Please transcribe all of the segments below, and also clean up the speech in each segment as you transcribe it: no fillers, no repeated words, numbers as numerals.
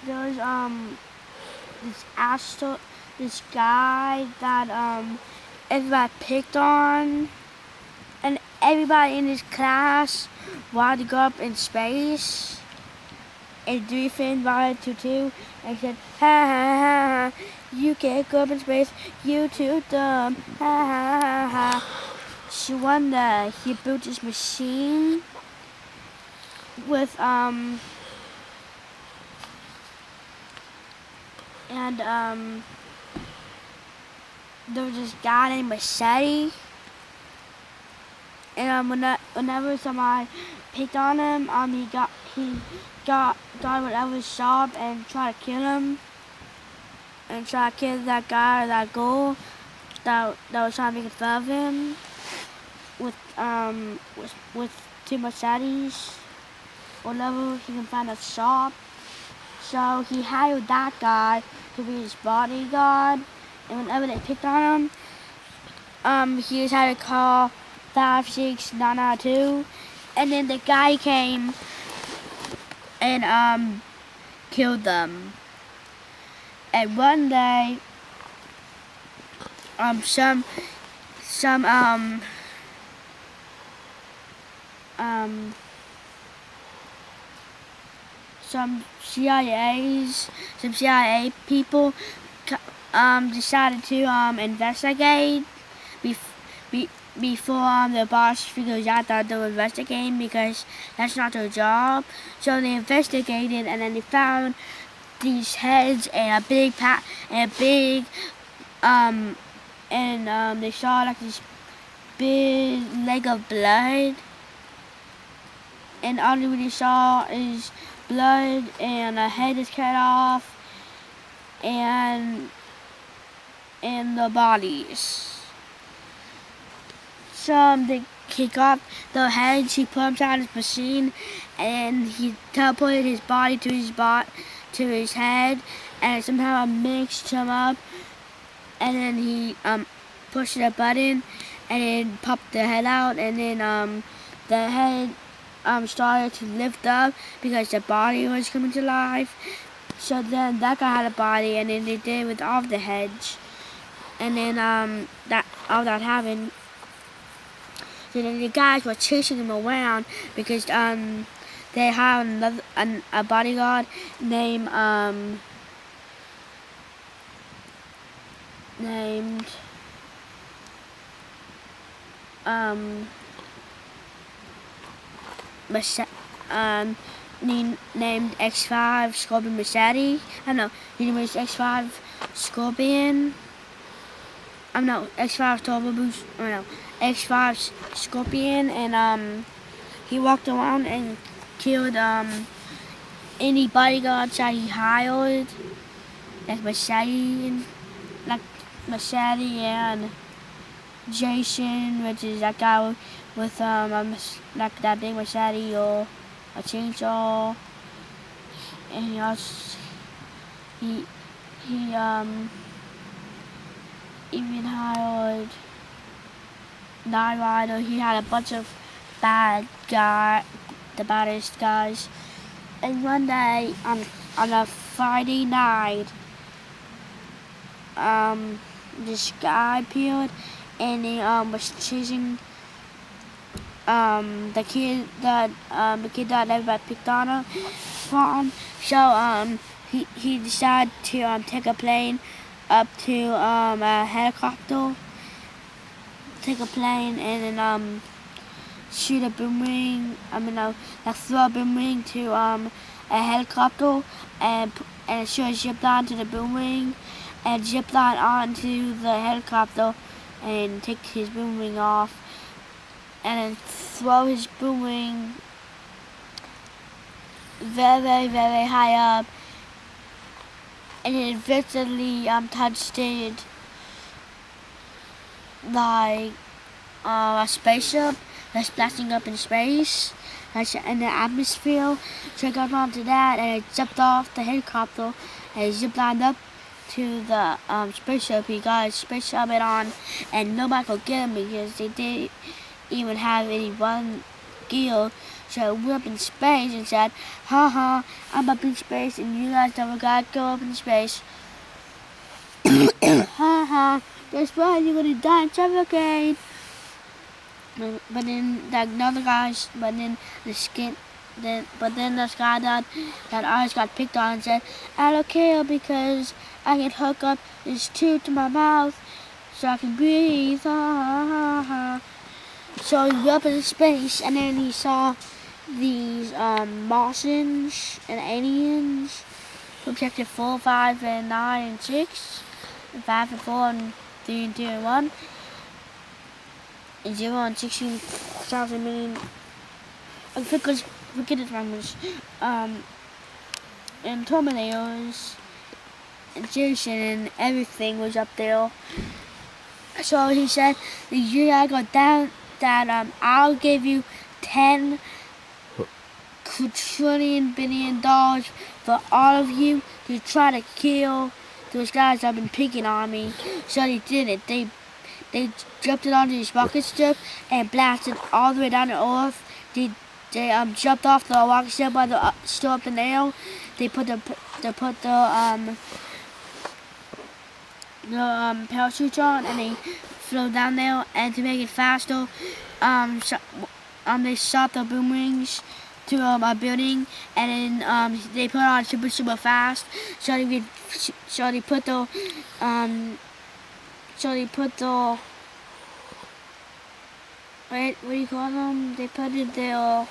there's this guy that everybody picked on, and everybody in his class wanted to go up in space. And Dolphin invited to too, and said, ha ha ha ha, you can't go up in space, you too dumb, ha ha ha ha. So one day he built this machine with there was this guy named Machete, and whenever somebody picked on him, he got whatever his shop and tried to kill him, and try to kill that guy or that girl that was trying to make fun of him with two machetes or whatever. He can find a shop. So he hired that guy to be his bodyguard, and whenever they picked on him, he just had to call 56992, and then the guy came and killed them. And one day, some CIA people decided to investigate before the boss figures out that they were investigating, because that's not their job. So they investigated, and then they found these heads and they saw like this big lake of blood, and all they really saw is blood, and a head is cut off, and the bodies. So they kick off the heads, he put them on his machine, and he teleported his body to his head, and somehow mixed him up, and then he pushed a button, and then popped the head out, and then the head started to lift up because the body was coming to life. So then that guy had a body, and then they did it with all of the heads, and then all that happened. So then the guys were chasing him around because they had a bodyguard named named X5 Scorpion Machete. I don't know, he was X5 Scorpion. X5 Turbo Boost. X5 Scorpion, and he walked around and killed any bodyguards that he hired, like Machete and Jason, which is that guy with like that big machete or a chainsaw, and he even hired Night Rider. He had a bunch of the baddest guys. And one day on a Friday night, this guy appeared, and he was chasing the kid that everybody picked on him from. So he decided to take a plane up to a helicopter. Take a plane and then shoot a boomerang. Throw a boomerang to a helicopter, and shoot a zip line to the boomerang, and zip line onto the helicopter, and take his boomerang off, and then throw his boomerang very, very, very high up, and it eventually touched it like a spaceship that's blasting up in space, that's in the atmosphere. So it got onto that, and it jumped off the helicopter, and it zip lined up to the spaceship. He got his space helmet on, and nobody could get him because they didn't even have any one gear. So it went up in space and said, haha, I'm up in space and you guys never gotta go up in space. Haha, guess what? You're gonna die and suffocate. But then that another guys, but then this guy that ours got picked on and said, I don't care because I can hook up this tube to my mouth so I can breathe. So he went up in space and then he saw these Martians and aliens from Sector 4, 5, and 9, and 6, and 5, and 4, and 3, and 2, and 1, and 0, and 16,000 million. Forget his numbers. And Terminators, and Jason, and everything was up there. So he said, you gotta go down, that I'll give you 10 quadrillion billion dollars for all of you to try to kill those guys that have been picking on me. So they did it. They jumped it onto this rocket ship and blasted all the way down to Earth. They jumped off the rocket ship while they're still up in the air. They put the parachutes on and they flew down there. And to make it faster, they shot the boomerangs to a building, and then they put it on super fast. So they put the what do you call them? They put it there.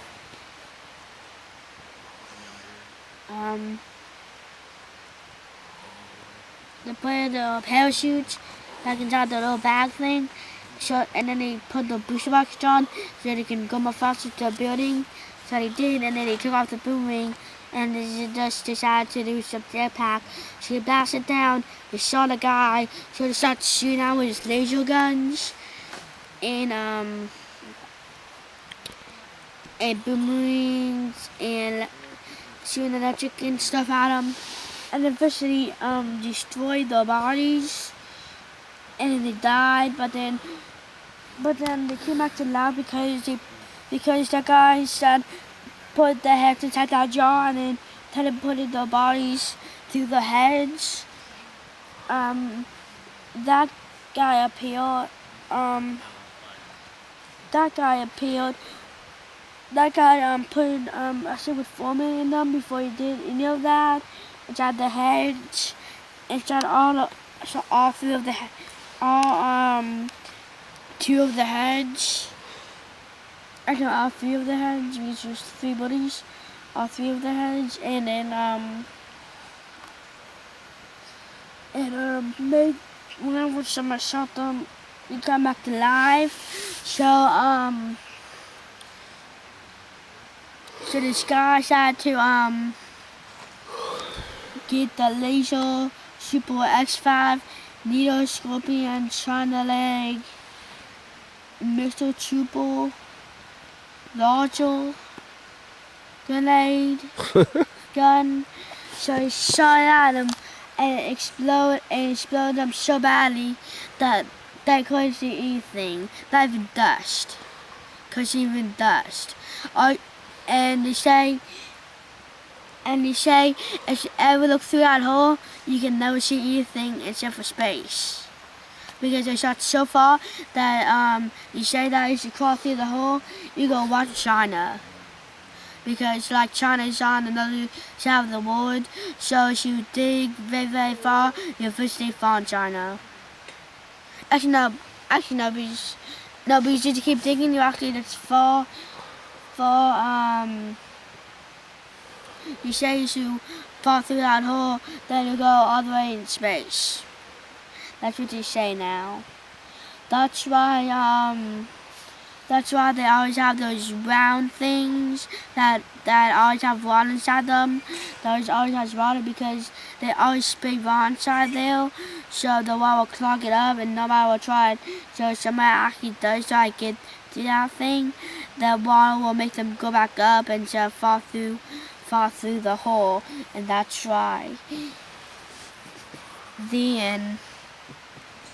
They put the parachutes back inside the little bag thing. So, and then they put the booster box on so they can go more faster to the building. So they did, and then they took off the boomerang, and they just decided to do some jetpack. So they blasted down, they shot the guy, so they started shooting out with his laser guns, and boomerangs, and shooting electric and stuff at them. And eventually destroyed their bodies, and then they died, but then they came back to life because the guys that put the heads inside that jar and then teleported their bodies through the heads. That guy appeared. That guy put a silver formula in them before he did any of that. Inside the heads, inside all three of the two of the heads. Actually, all three of the heads. Because there's 3 bodies. All 3 of the heads, and then whenever someone shot them, they come back to life. So this guy decided to get the laser Super X5, Needle Scorpion, China Leg, Mr. Trooper, Larger, Grenade, Gun. So he shot at him and it exploded them so badly that couldn't see anything, not even dust. Couldn't see even dust. And they say if you ever look through that hole, you can never see anything except for space. Because they shot so far that you say that if you crawl through the hole, you go watch China. Because like China is on another side of the world, so if you dig very, very far, you'll eventually find China. Actually no, because if you keep digging, you actually that's far. You say you fall through that hole, then you go all the way in space. That's what you say now. That's why they always have those round things that always have water inside them. Those always has water because they always spray water inside there. So the water will clog it up and nobody will try it. So if somebody actually does try to get to that thing, the water will make them go back up and just fall through the hole. And that's why. The end.